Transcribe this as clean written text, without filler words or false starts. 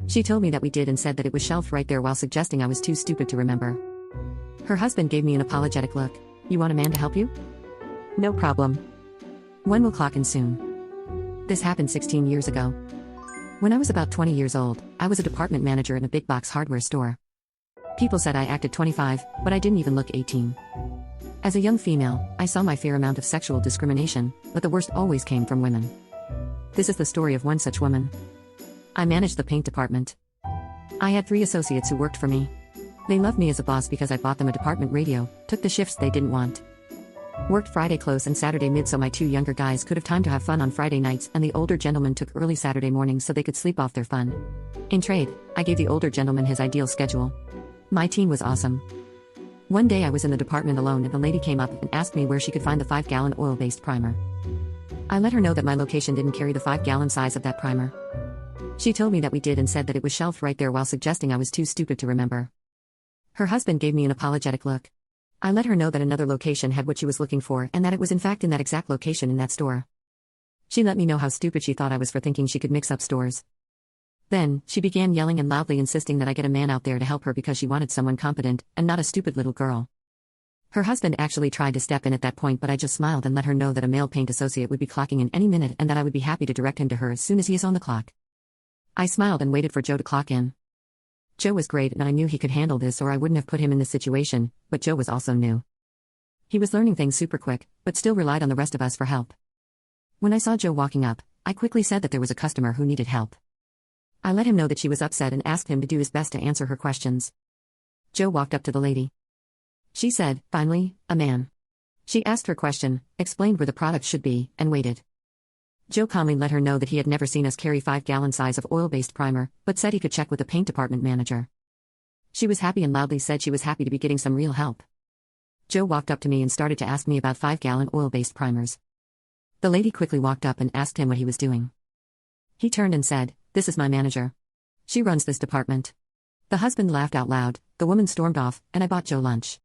She told me that we did and said that it was shelved right there while suggesting I was too stupid to remember. Her husband gave me an apologetic look. You want a man to help you? No problem. When will clock in soon? This happened 16 years ago. When I was about 20 years old, I was a department manager in a big box hardware store. People said I acted 25, but I didn't even look 18. As a young female, I saw my fair amount of sexual discrimination, but the worst always came from women. This is the story of one such woman. I managed the paint department. I had 3 associates who worked for me. They loved me as a boss because I bought them a department radio, took the shifts they didn't want. Worked Friday close and Saturday mid so my 2 younger guys could have time to have fun on Friday nights, and the older gentlemen took early Saturday mornings so they could sleep off their fun. In trade, I gave the older gentleman his ideal schedule. My team was awesome. One day I was in the department alone and the lady came up and asked me where she could find the 5-gallon oil-based primer. I let her know that my location didn't carry the 5-gallon size of that primer. She told me that we did and said that it was shelved right there while suggesting I was too stupid to remember. Her husband gave me an apologetic look. I let her know that another location had what she was looking for and that it was in fact in that exact location in that store. She let me know how stupid she thought I was for thinking she could mix up stores. Then, she began yelling and loudly insisting that I get a man out there to help her because she wanted someone competent, and not a stupid little girl. Her husband actually tried to step in at that point, but I just smiled and let her know that a male paint associate would be clocking in any minute and that I would be happy to direct him to her as soon as he is on the clock. I smiled and waited for Joe to clock in. Joe was great and I knew he could handle this or I wouldn't have put him in this situation, but Joe was also new. He was learning things super quick, but still relied on the rest of us for help. When I saw Joe walking up, I quickly said that there was a customer who needed help. I let him know that she was upset and asked him to do his best to answer her questions. Joe walked up to the lady. She said, "Finally, a man." She asked her question, explained where the product should be, and waited. Joe calmly let her know that he had never seen us carry 5-gallon size of oil-based primer, but said he could check with the paint department manager. She was happy and loudly said she was happy to be getting some real help. Joe walked up to me and started to ask me about 5-gallon oil-based primers. The lady quickly walked up and asked him what he was doing. He turned and said, "This is my manager. She runs this department." The husband laughed out loud, the woman stormed off, and I bought Joe lunch.